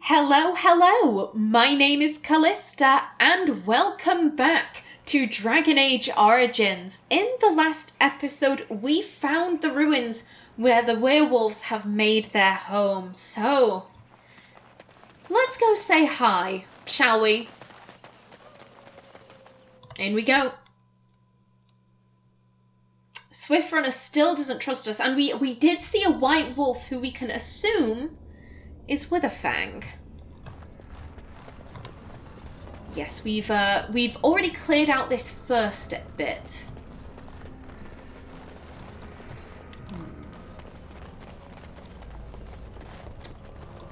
Hello, hello! My name is Callista, and welcome back to Dragon Age Origins. In the last episode, we found the ruins where the werewolves have made their home. So, let's go say hi, shall we? In we go. Swiftrunner still doesn't trust us, and we did see a white wolf who we can assume is Witherfang. Yes, we've already cleared out this first bit.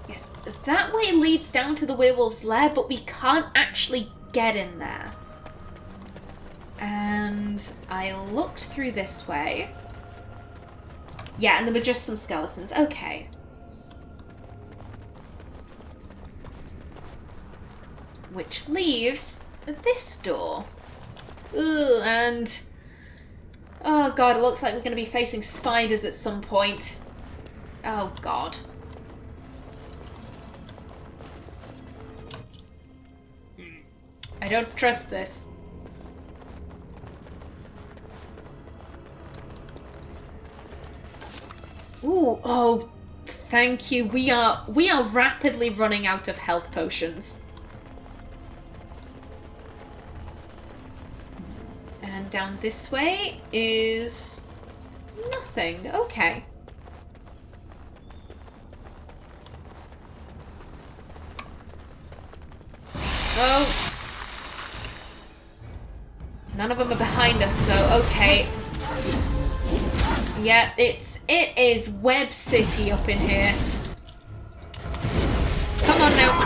Yes, that way leads down to the werewolf's lair, but we can't actually get in there. And I looked through this way. Yeah, and there were just some skeletons. Okay. Which leaves this door. Ooh, and... oh god, it looks like we're going to be facing spiders at some point. Oh god. I don't trust this. Ooh, oh, thank you. We are rapidly running out of health potions. And down this way is nothing. Okay. Oh. None of them are behind us though. Okay. Yeah, it is Web City up in here. Come on now.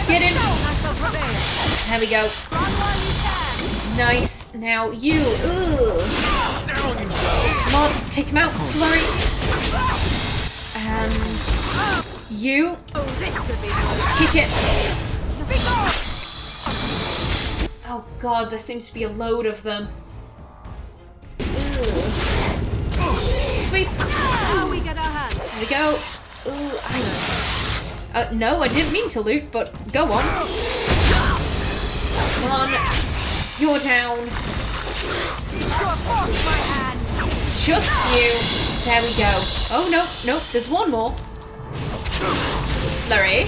Get him. There we go. Nice. Now you. Ugh. Come on, take him out. Flurry. And you. Kick it. Oh god, there seems to be a load of them. Sweep. There we go. Ooh, no, I didn't mean to loot, but go on. Come on. You're down. Just you. There we go. Oh, no, there's one more. Flurry.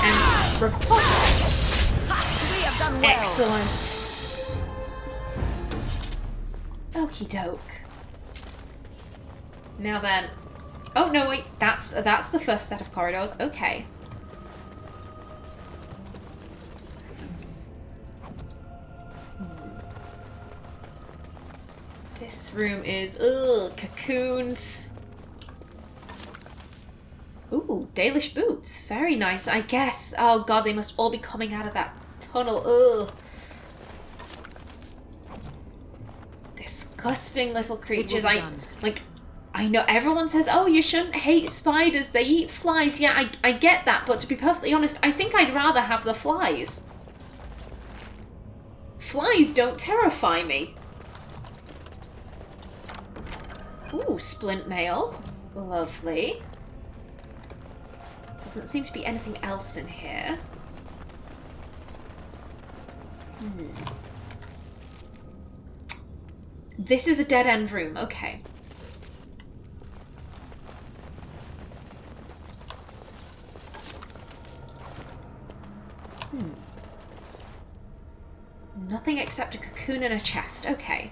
And riposte. Excellent. Okie doke. Now then. Oh, no, wait. That's the first set of corridors. Okay. This room is, cocoons. Ooh, Dalish boots. Very nice, I guess. Oh god, they must all be coming out of that tunnel. Ugh. Disgusting little creatures. I know everyone says, oh, you shouldn't hate spiders, they eat flies. Yeah, I get that, but to be perfectly honest, I think I'd rather have the flies. Flies don't terrify me. Ooh, splint mail. Lovely. Doesn't seem to be anything else in here. This is a dead-end room. Okay. Nothing except a cocoon and a chest. Okay.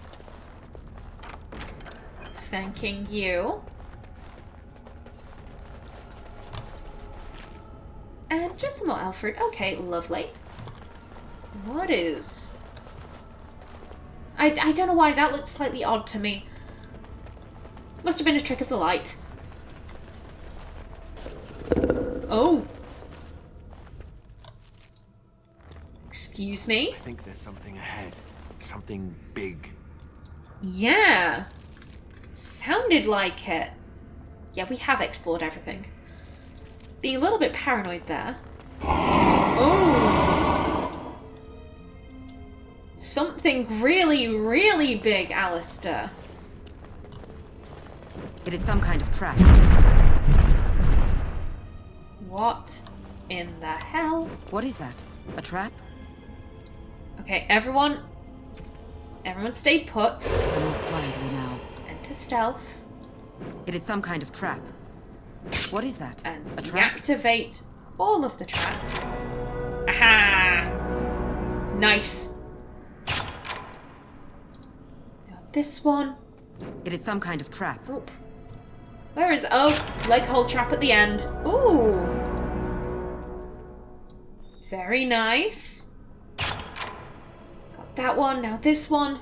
Thanking you. And just some more elf fruit. Okay, lovely. What is... I don't know why that looks slightly odd to me. Must have been a trick of the light. Oh. Excuse me? I think there's something ahead. Something big. Yeah. Sounded like it. Yeah, we have explored everything. Being a little bit paranoid there. Oh! Something really, really big, Alistair. It is some kind of trap. What in the hell? What is that? A trap? Okay, everyone stay put. Move quietly now. Enter stealth. It is some kind of trap. What is that? And a trap? deactivate all of the traps. Aha! Nice. Now this one. It is some kind of trap. Oop. Where is... Oh, leg hold trap at the end. Ooh. Very nice. Got that one. Now this one.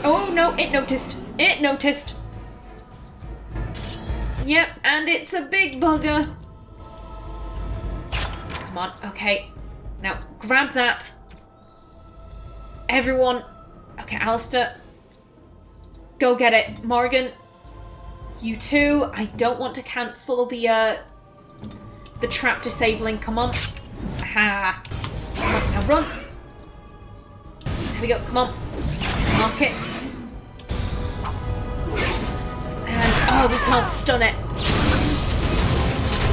Oh, no. It noticed. It noticed. Yep, and it's a big bugger. Come on. Okay. Now, grab that. Everyone. Okay, Alistair. Go get it. Morgan. You too. I don't want to cancel the trap disabling. Come on. Aha. Come on, now run. There we go. Come on. Mark it. And, oh, we can't stun it.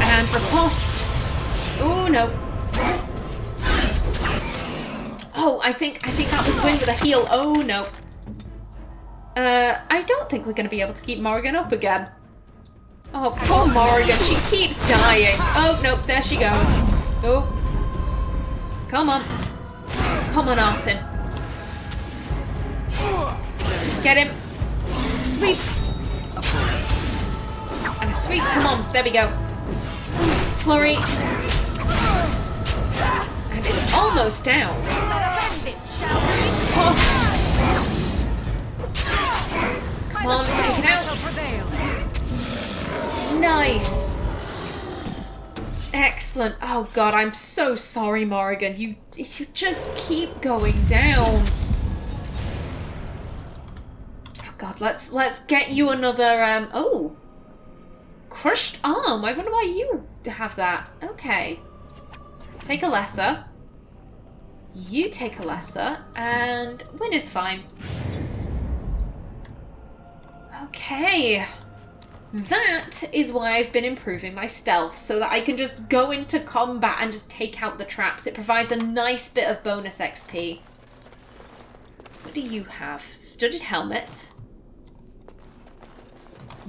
And riposte. Oh, no. Oh, I think that was Qwinn with a heal. Oh, no. I don't think we're going to be able to keep Morgan up again. Oh, poor Morgan. She keeps dying. Oh, no. There she goes. Oh. Come on. Come on, Artin. Get him. Sweep. And a sweep. Come on. There we go. Flurry. And it's almost down. Post. Come on, take it out. Nice. Excellent. Oh god, I'm so sorry, Morgan. You just keep going down. Oh god, let's get you another oh. Crushed arm. I wonder why you have that. Okay. Take a lesser. You take a lesser, and Qwinn is fine. Okay. That is why I've been improving my stealth, so that I can just go into combat and just take out the traps. It provides a nice bit of bonus XP. What do you have? Studded helmet.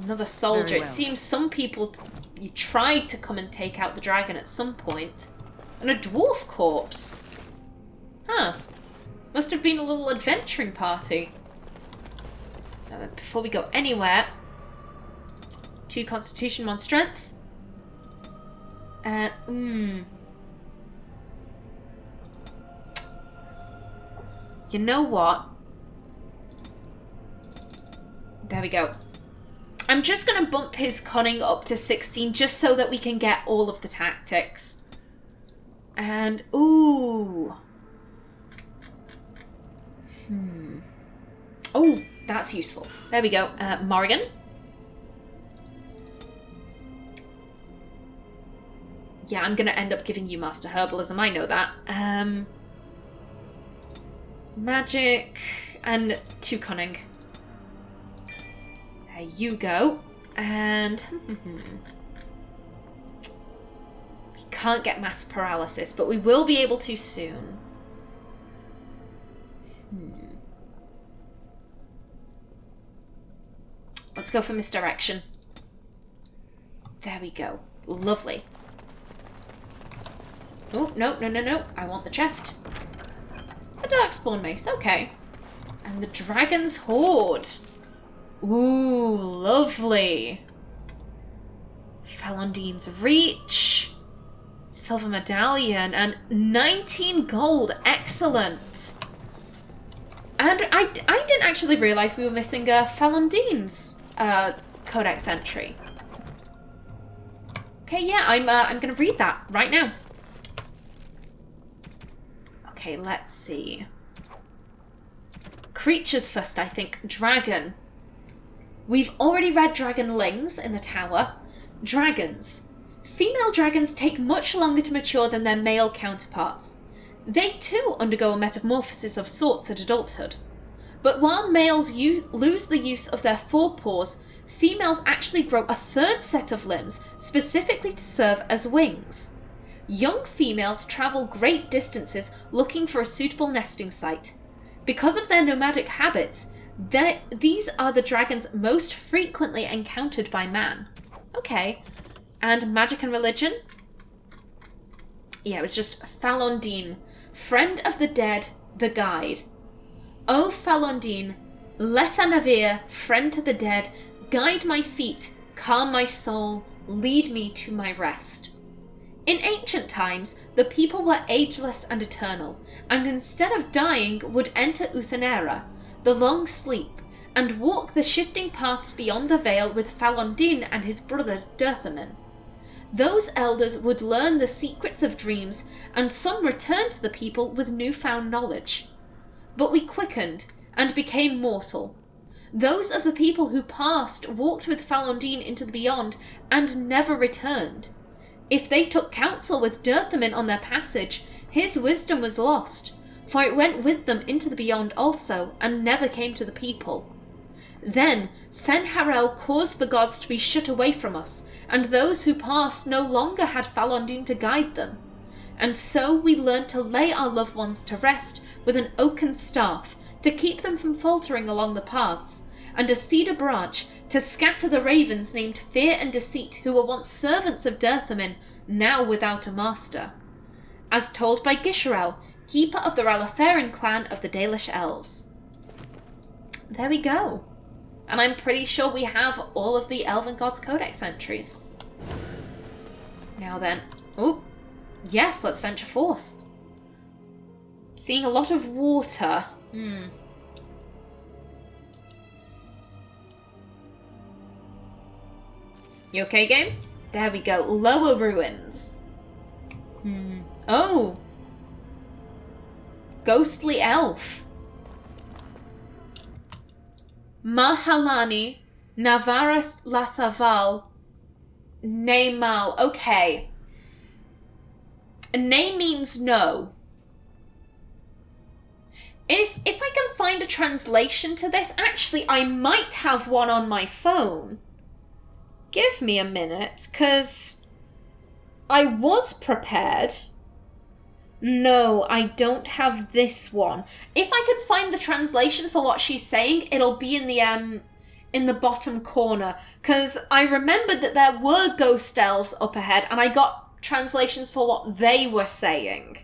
Another soldier. Very well. It seems some people... You tried to come and take out the dragon at some point. And a dwarf corpse. Huh. Must have been a little adventuring party. Before we go anywhere... 2 constitution, 1 strength. You know what? There we go. I'm just going to bump his cunning up to 16 just so that we can get all of the tactics. And, ooh. Oh, that's useful. There we go. Morgan. Yeah, I'm going to end up giving you Master Herbalism. I know that. Magic and 2 cunning. There you go. And... we can't get mass paralysis, but we will be able to soon. Let's go for misdirection. There we go. Lovely. Oh, no. I want the chest. A Darkspawn Mace, okay. And the Dragon's Hoard. Ooh, lovely. Falondine's Reach. Silver Medallion. And 19 gold. Excellent. And I didn't actually realise we were missing Falondine's codex entry. Okay, yeah, I'm going to read that right now. Okay, let's see. Creatures first, I think. Dragon. We've already read dragonlings in the tower. Dragons. Female dragons take much longer to mature than their male counterparts. They too undergo a metamorphosis of sorts at adulthood. But while males lose the use of their forepaws, females actually grow a third set of limbs specifically to serve as wings. Young females travel great distances looking for a suitable nesting site. Because of their nomadic habits, these are the dragons most frequently encountered by man. Okay. And magic and religion? Yeah, it was just Falondine, friend of the dead, the guide. O Falondine, Lethanavir, friend to the dead, guide my feet, calm my soul, lead me to my rest. In ancient times, the people were ageless and eternal, and instead of dying would enter Uthanera, the long sleep, and walk the shifting paths beyond the veil with Falondine and his brother Dirthamin. Those elders would learn the secrets of dreams, and some returned to the people with newfound knowledge. But we quickened, and became mortal. Those of the people who passed walked with Falondine into the beyond, and never returned. If they took counsel with Dirthamin on their passage, his wisdom was lost, for it went with them into the beyond also, and never came to the people. Then Fenharel caused the gods to be shut away from us, and those who passed no longer had Falondine to guide them. And so we learned to lay our loved ones to rest with an oaken staff, to keep them from faltering along the paths, and a cedar branch to scatter the ravens named Fear and Deceit, who were once servants of Dirthamin, now without a master. As told by Gisharel, keeper of the Ralaferin clan of the Dalish Elves. There we go. And I'm pretty sure we have all of the Elven Gods Codex entries. Now then. Oh, yes, let's venture forth. Seeing a lot of water. You okay, game? There we go. Lower ruins. Oh! Ghostly elf. Mahalani, Navaras Lasaval, Neymal. Okay. Ney means no. If I can find a translation to this, actually, I might have one on my phone. Give me a minute, because I was prepared. No, I don't have this one. If I can find the translation for what she's saying, it'll be in the bottom corner, because I remembered that there were ghost elves up ahead, and I got translations for what they were saying.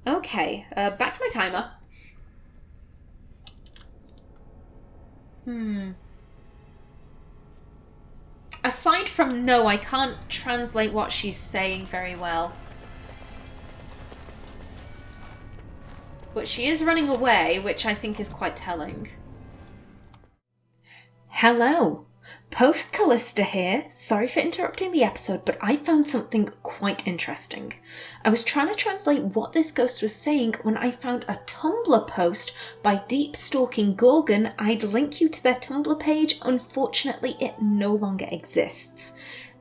Okay, back to my timer. Aside from no, I can't translate what she's saying very well. But she is running away, which I think is quite telling. Hello, Post Callista here. Sorry for interrupting the episode, but I found something quite interesting. I was trying to translate what this ghost was saying when I found a Tumblr post by Deep Stalking Gorgon. I'd link you to their Tumblr page. Unfortunately, it no longer exists.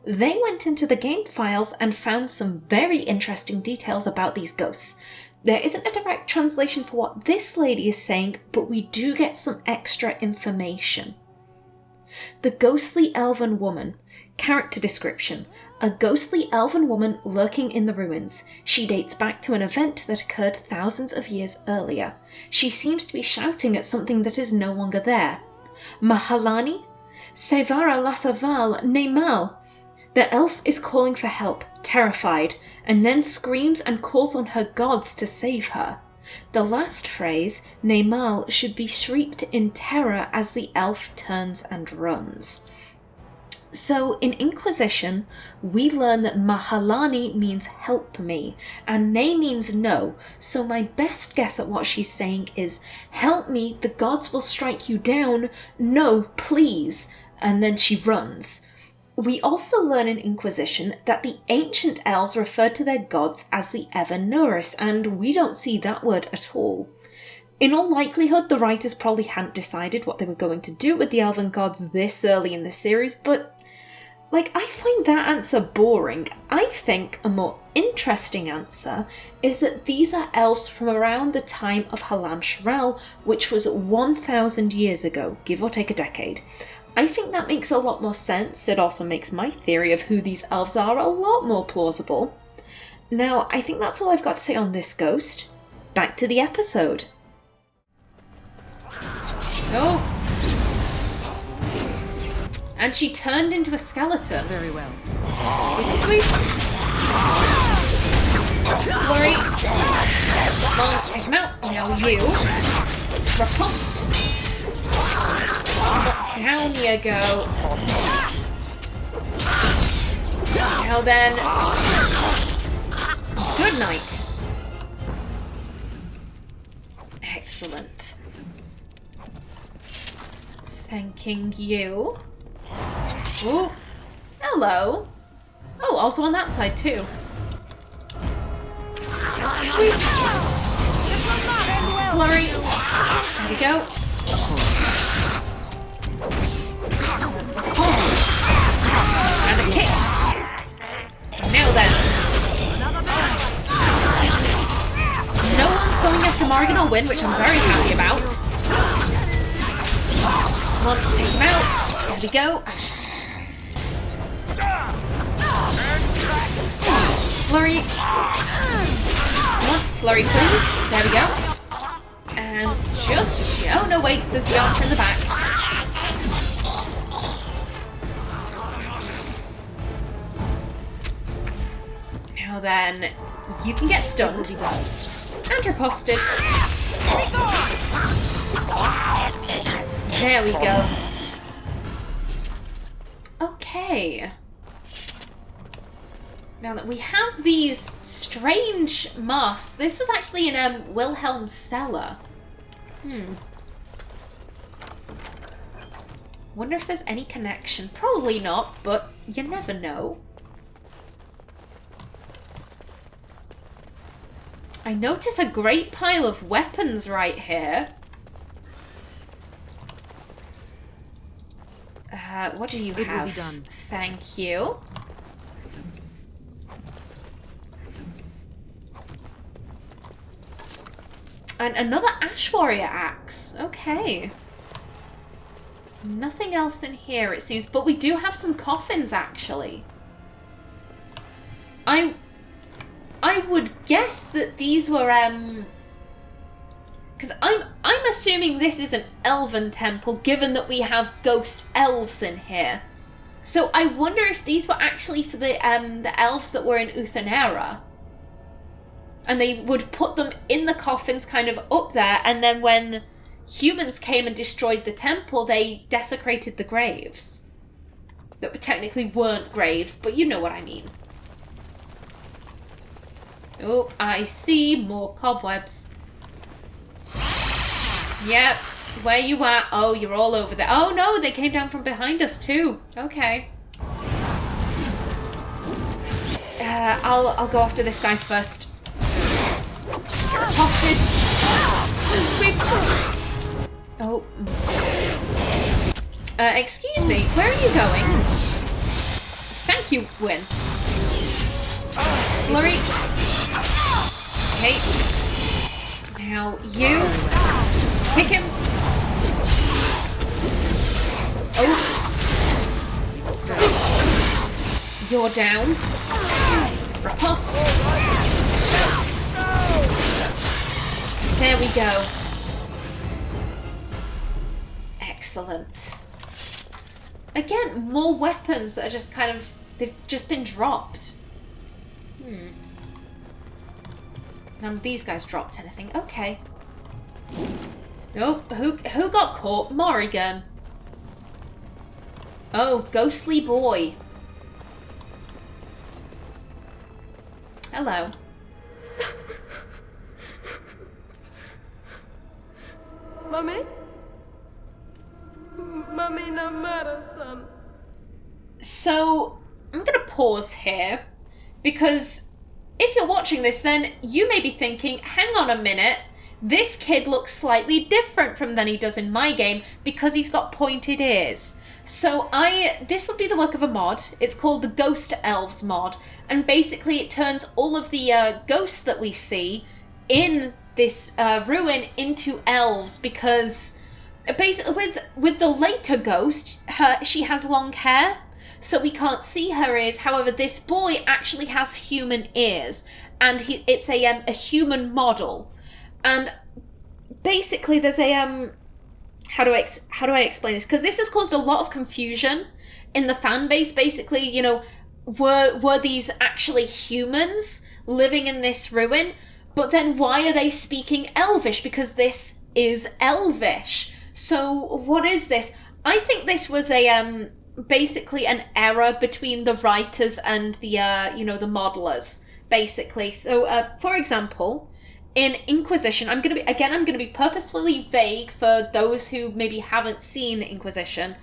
They went into the game files and found some very interesting details about these ghosts. There isn't a direct translation for what this lady is saying, but we do get some extra information. The ghostly elven woman. Character description. A ghostly elven woman lurking in the ruins. She dates back to an event that occurred thousands of years earlier. She seems to be shouting at something that is no longer there. Mahalani? Sevara Lasaval Neymal. The elf is calling for help, terrified, and then screams and calls on her gods to save her. The last phrase, Neymal, should be shrieked in terror as the elf turns and runs. So, in Inquisition, we learn that Mahalani means help me, and Ney means no, so my best guess at what she's saying is, help me, the gods will strike you down, no, please, and then she runs. We also learn in Inquisition that the ancient elves referred to their gods as the Ever-Nouris, and we don't see that word at all. In all likelihood, the writers probably hadn't decided what they were going to do with the elven gods this early in the series, but Like, I find that answer boring. I think a more interesting answer is that these are elves from around the time of Halam Sharel, which was 1,000 years ago, give or take a decade. I think that makes a lot more sense. It also makes my theory of who these elves are a lot more plausible. Now, I think that's all I've got to say on this ghost. Back to the episode. Oh! And she turned into a skeleton. Very well. It's sweet. Flurry. Come on, take him out. Now you. Riposte. Down you go. Now then. Good night. Excellent. Thanking you. Ooh. Hello. Oh, also on that side too. Sweet. Flurry. There we go. Riposte. And a kick. Now then. No one's going after Morrigan or Qwinn, which I'm very happy about. Come on, take him out. There we go. Flurry. Come on, flurry please. There we go. And just... Oh no, wait, there's the archer in the back. Now then, you can get stunned. And riposted. There we go. Okay. Now that we have these strange masks, this was actually in Wilhelm's cellar. Wonder if there's any connection. Probably not, but you never know. I notice a great pile of weapons right here. What do you have? It will be done. Thank you. And another Ash Warrior axe. Okay. Nothing else in here, it seems. But we do have some coffins, actually. I would guess that these were, because I'm assuming this is an elven temple, given that we have ghost elves in here. So I wonder if these were actually for the elves that were in Uthanera. And they would put them in the coffins kind of up there, and then when humans came and destroyed the temple, they desecrated the graves. That technically weren't graves, but you know what I mean. Oh, I see more cobwebs. Yep, where you at? Oh, you're all over there. Oh no, they came down from behind us too. Okay. I'll go after this guy first. Riposted. Sweep. Oh. Excuse me, where are you going? Thank you, Qwinn. Flurry. Okay. Now you. Kick him. Oh. Sweep. You're down. Riposte. There we go. Excellent. Again, more weapons that are just kind of... They've just been dropped. None of these guys dropped anything. Okay. Oh, who got caught? Morrigan. Oh, ghostly boy. Hello. Mamae? Mamae na mara-san. So, I'm going to pause here, because if you're watching this, then you may be thinking, hang on a minute, This kid looks slightly different from than he does in my game because he's got pointed ears. So this would be the work of a mod. It's called the Ghost Elves mod, and basically it turns all of the ghosts that we see in this ruin into elves, because basically with the later ghost, she has long hair, so we can't see her ears. However, this boy actually has human ears, and it's a human model. And basically there's a how do I explain this? Because this has caused a lot of confusion in the fan base. Basically, you know, were these actually humans living in this ruin? But then why are they speaking Elvish? Because this is Elvish. So what is this? I think this was a basically an error between the writers and the the modelers, basically. So for example, in Inquisition, I'm gonna be purposefully vague for those who maybe haven't seen Inquisition.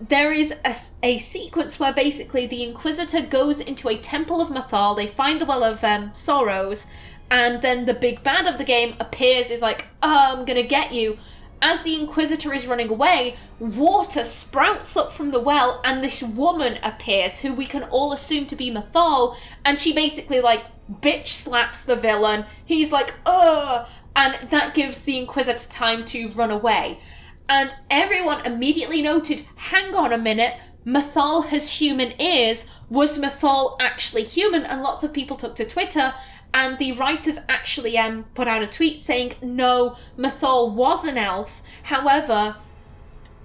There is a sequence where basically the Inquisitor goes into a temple of Mathal, they find the Well of Sorrows, and then the big bad of the game appears, is like, oh, I'm gonna get you. As the Inquisitor is running away, water sprouts up from the well, and this woman appears, who we can all assume to be Mathal, and she basically, like, bitch slaps the villain. He's like, ugh, and that gives the Inquisitor time to run away. And everyone immediately noted, hang on a minute, Mathal has human ears. Was Mathal actually human? And lots of people took to Twitter, and the writers actually put out a tweet saying, no, Mathal was an elf. However,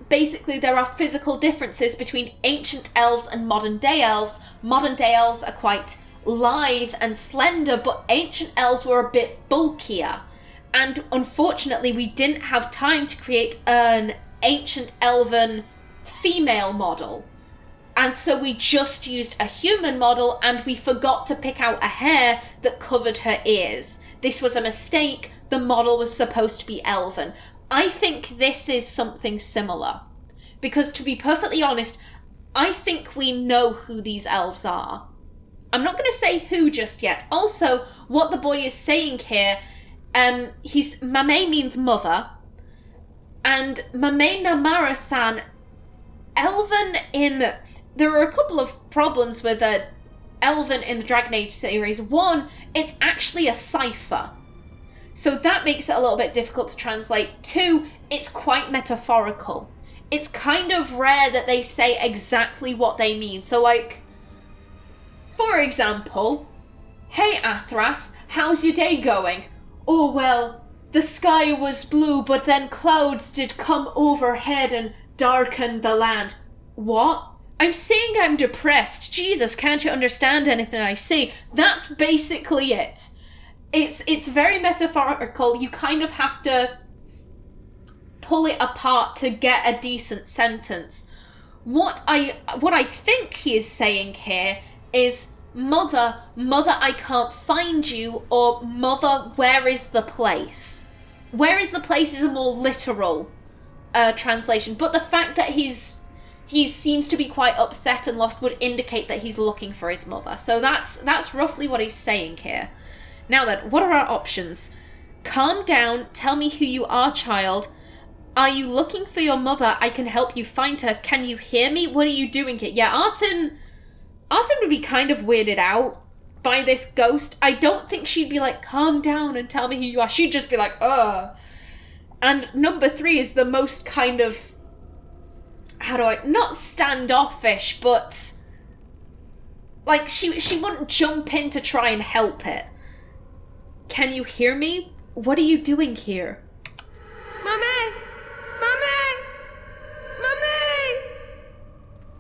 basically there are physical differences between ancient elves and modern day elves. Modern day elves are quite lithe and slender, but ancient elves were a bit bulkier. And unfortunately, we didn't have time to create an ancient elven female model. And so we just used a human model, and we forgot to pick out a hair that covered her ears. This was a mistake. The model was supposed to be elven. I think this is something similar. Because to be perfectly honest, I think we know who these elves are. I'm not going to say who just yet. Also, what the boy is saying here, Mamae means mother, and Mamae Namara-san, Elven in... There are a couple of problems with Elven in the Dragon Age series. One, it's actually a cipher, so that makes it a little bit difficult to translate. Two, it's quite metaphorical. It's kind of rare that they say exactly what they mean. So, like, for example, hey Athras, how's your day going? Oh, well, the sky was blue, but then clouds did come overhead and darken the land. What? I'm saying I'm depressed. Jesus, can't you understand anything I say? That's basically it. It's very metaphorical. You kind of have to pull it apart to get a decent sentence. What I think he is saying here is, Mother, I can't find you, or Mother, where is the place? Where is the place is a more literal translation, but the fact that he seems to be quite upset and lost would indicate that he's looking for his mother. So that's roughly what he's saying here. Now then, what are our options? Calm down, tell me who you are, child. Are you looking for your mother? I can help you find her. Can you hear me? What are you doing here? Yeah, Artin would be kind of weirded out by this ghost. I don't think she'd be like, calm down and tell me who you are. She'd just be like, ugh. And number 3 is the most kind of, not standoffish, but like she wouldn't jump in to try and help it. Can you hear me? What are you doing here? Mamae! Mamae! Mamae!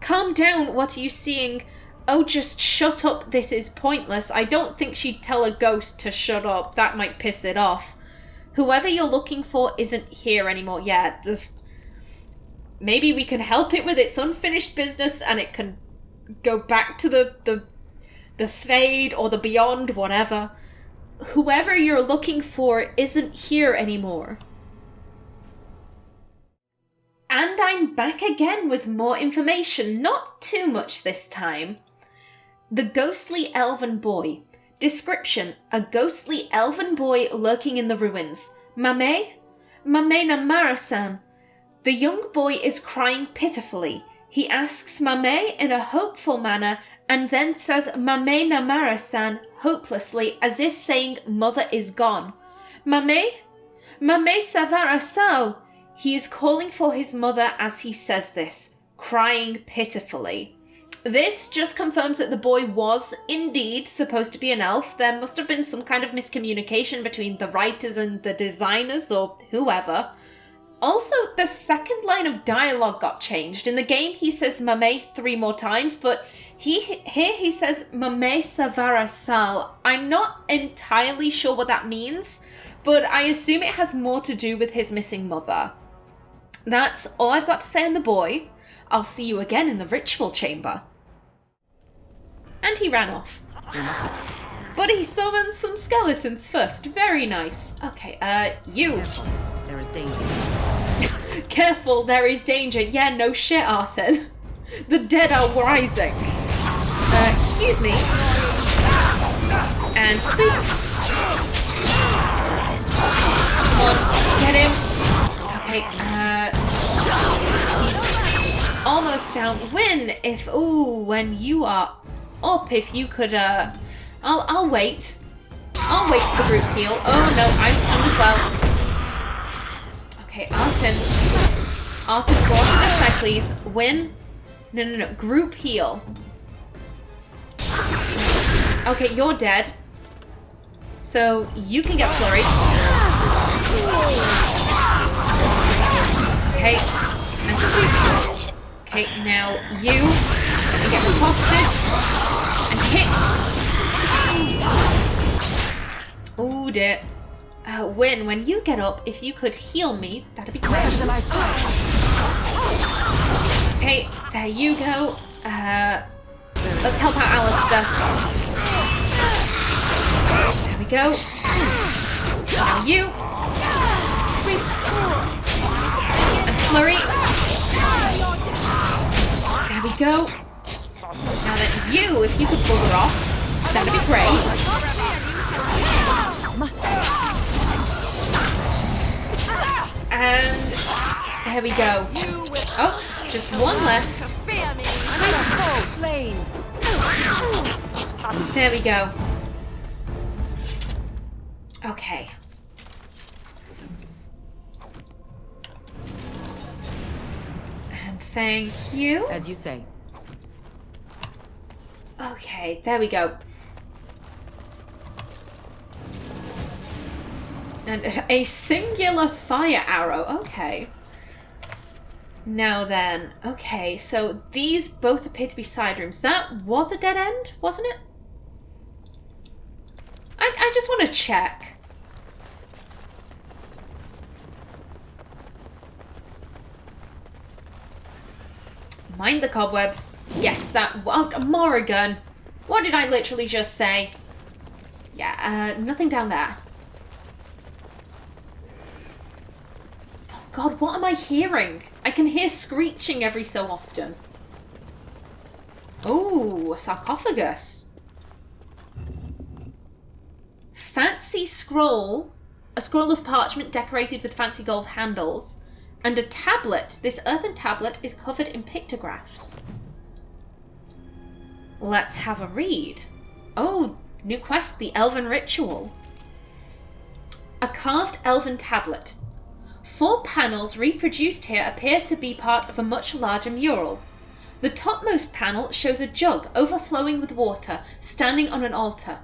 Calm down, what are you seeing? Oh, just shut up, this is pointless. I don't think she'd tell a ghost to shut up. That might piss it off. Whoever you're looking for isn't here anymore. Yeah, just... Maybe we can help it with its unfinished business and it can go back to the Fade or the Beyond, whatever. Whoever you're looking for isn't here anymore. And I'm back again with more information, not too much this time. The ghostly elven boy. Description: a ghostly elven boy lurking in the ruins. Mamae? Mamae Namara-san. The young boy is crying pitifully. He asks Mamae in a hopeful manner and then says Mamae Namara-san hopelessly, as if saying mother is gone. Mamae? Mamae Savara-sao. He is calling for his mother as he says this, crying pitifully. This just confirms that the boy was indeed supposed to be an elf. There must have been some kind of miscommunication between the writers and the designers or whoever. Also, the second line of dialogue got changed. In the game, he says Mamae 3 more times, but here he says Mamae Savara Sal. I'm not entirely sure what that means, but I assume it has more to do with his missing mother. That's all I've got to say on the boy. I'll see you again in the ritual chamber. And he ran off. But he summoned some skeletons first. Very nice. Okay, you. Careful. There is danger. Careful, there is danger. Yeah, no shit, Artin. The dead are rising. Excuse me. And sleep. Come on, get him. Okay, he's almost down. When you are up, if you could, I'll wait. I'll wait for the group heal. Oh no, I'm stunned as well. Okay, Artin, go on to this guy, please. Win. No. Group heal. Okay, you're dead. So you can get flurried. Okay, and sweep. Okay, now you can get riposted and kicked. Ooh, dear. Qwinn, when you get up, if you could heal me, that'd be great. Okay, there you go. Let's help out Alistair. There we go. Now you. Sweep. And flurry. There we go. Now then, you, if you could bugger off, that'd be great. And there we go. Oh, just one left. There we go. Okay. And thank you. As you say. Okay, there we go. And a singular fire arrow. Okay. Now then. Okay, so these both appear to be side rooms. That was a dead end, wasn't it? I just want to check. Mind the cobwebs. Yes, that... Morrigan. What did I literally just say? Yeah, nothing down there. Oh God, what am I hearing? I can hear screeching every so often. Ooh, a sarcophagus. Fancy scroll. A scroll of parchment decorated with fancy gold handles. And a tablet. This earthen tablet is covered in pictographs. Let's have a read. Oh, new quest, the Elven Ritual. A carved elven tablet. 4 panels reproduced here appear to be part of a much larger mural. The topmost panel shows a jug overflowing with water, standing on an altar.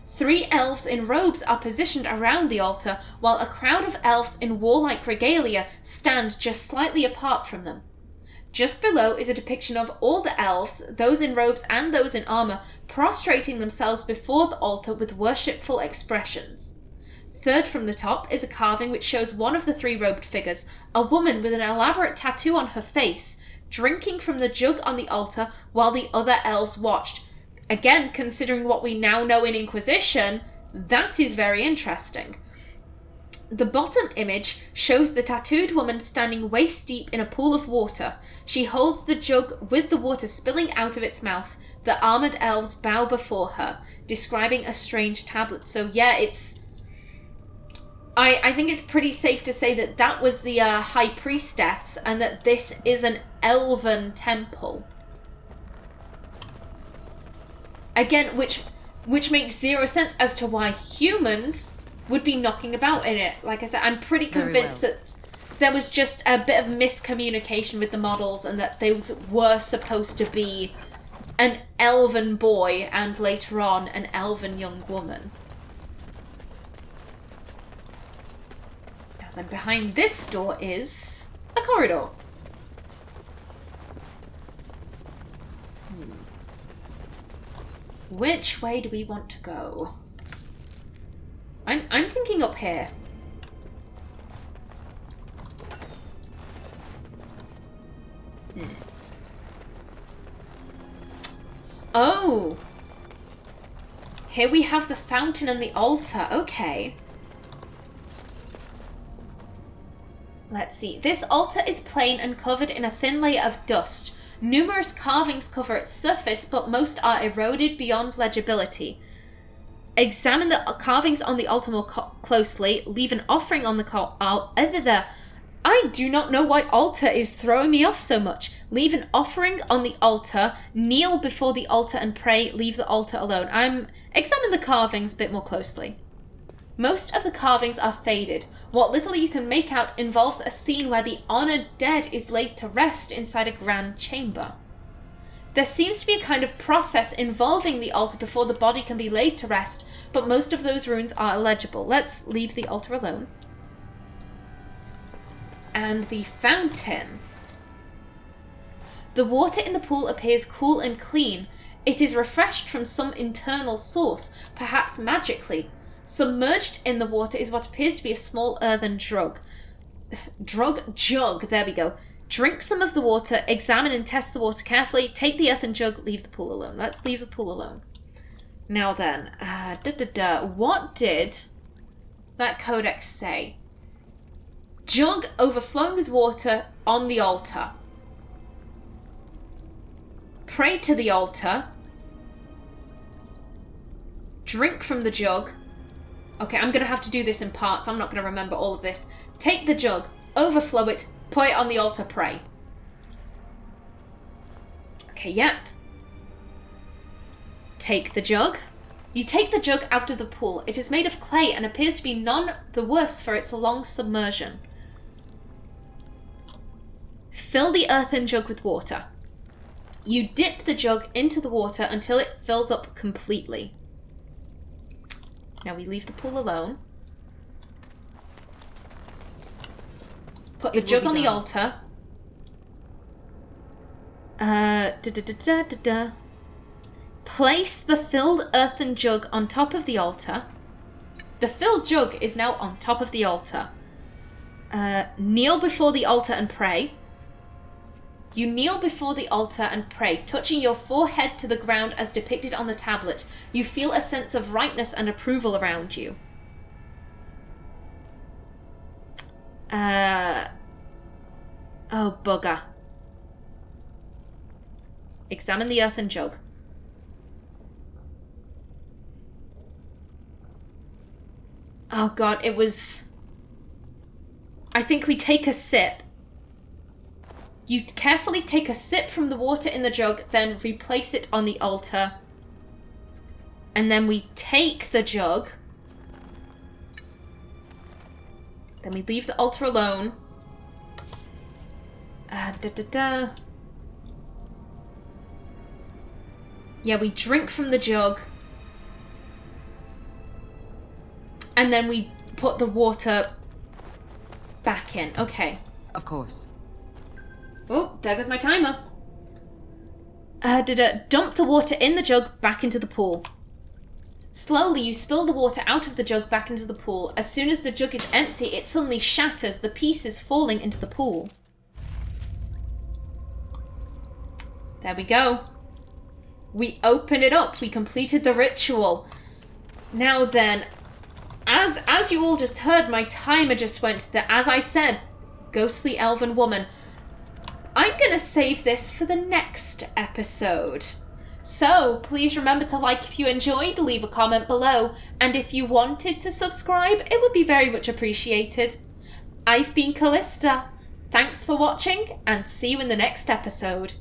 3 elves in robes are positioned around the altar, while a crowd of elves in warlike regalia stand just slightly apart from them. Just below is a depiction of all the elves, those in robes and those in armour, prostrating themselves before the altar with worshipful expressions. Third from the top is a carving which shows one of the 3 robed figures, a woman with an elaborate tattoo on her face, drinking from the jug on the altar while the other elves watched. Again, considering what we now know in Inquisition, that is very interesting. The bottom image shows the tattooed woman standing waist deep in a pool of water. She holds the jug with the water spilling out of its mouth. The armoured elves bow before her, describing a strange tablet. So yeah, it's... I think it's pretty safe to say that that was the High Priestess, and that this is an elven temple. Again, which makes zero sense as to why humans would be knocking about in it. Like I said, I'm pretty convinced that there was just a bit of miscommunication with the models, and that they were supposed to be an elven boy and later on an elven young woman. And behind this door is a corridor. Which way do we want to go? I'm thinking up here. Oh! Here we have the fountain and the altar. Okay. Let's see. This altar is plain and covered in a thin layer of dust. Numerous carvings cover its surface, but most are eroded beyond legibility. Examine the carvings on the altar more closely. Leave an offering on the I do not know why altar is throwing me off so much. Leave an offering on the altar. Kneel before the altar and pray. Leave the altar alone. Examine the carvings a bit more closely. Most of the carvings are faded. What little you can make out involves a scene where the honored dead is laid to rest inside a grand chamber. There seems to be a kind of process involving the altar before the body can be laid to rest, but most of those runes are illegible. Let's leave the altar alone. And the fountain. The water in the pool appears cool and clean. It is refreshed from some internal source, perhaps magically. Submerged in the water is what appears to be a small earthen jug. There we go. Drink some of the water, examine and test the water carefully, take the earthen jug, leave the pool alone. Let's leave the pool alone. Now then, what did that codex say? Jug overflowing with water on the altar. Pray to the altar. Drink from the jug. Okay, I'm going to have to do this in parts. I'm not going to remember all of this. Take the jug, overflow it, put it on the altar, pray. Okay, yep. Take the jug. You take the jug out of the pool. It is made of clay and appears to be none the worse for its long submersion. Fill the earthen jug with water. You dip the jug into the water until it fills up completely. Now we leave the pool alone. Put the jug on the altar. Place the filled earthen jug on top of the altar. The filled jug is now on top of the altar. Kneel before the altar and pray. You kneel before the altar and pray, touching your forehead to the ground as depicted on the tablet. You feel a sense of rightness and approval around you. Oh, bugger. Examine the earthen jug. Oh god, it was... I think we take a sip. You carefully take a sip from the water in the jug, then replace it on the altar. And then we take the jug. Then we leave the altar alone. Yeah, we drink from the jug. And then we put the water back in. Okay. Of course. Oh, there goes my timer. Dump the water in the jug back into the pool. Slowly, you spill the water out of the jug back into the pool. As soon as the jug is empty, it suddenly shatters, the pieces falling into the pool. There we go. We open it up. We completed the ritual. Now then, as you all just heard, my timer just went there. As I said, ghostly elven woman. I'm going to save this for the next episode. So please remember to like if you enjoyed, leave a comment below, and if you wanted to subscribe, it would be very much appreciated. I've been Callista. Thanks for watching, and see you in the next episode.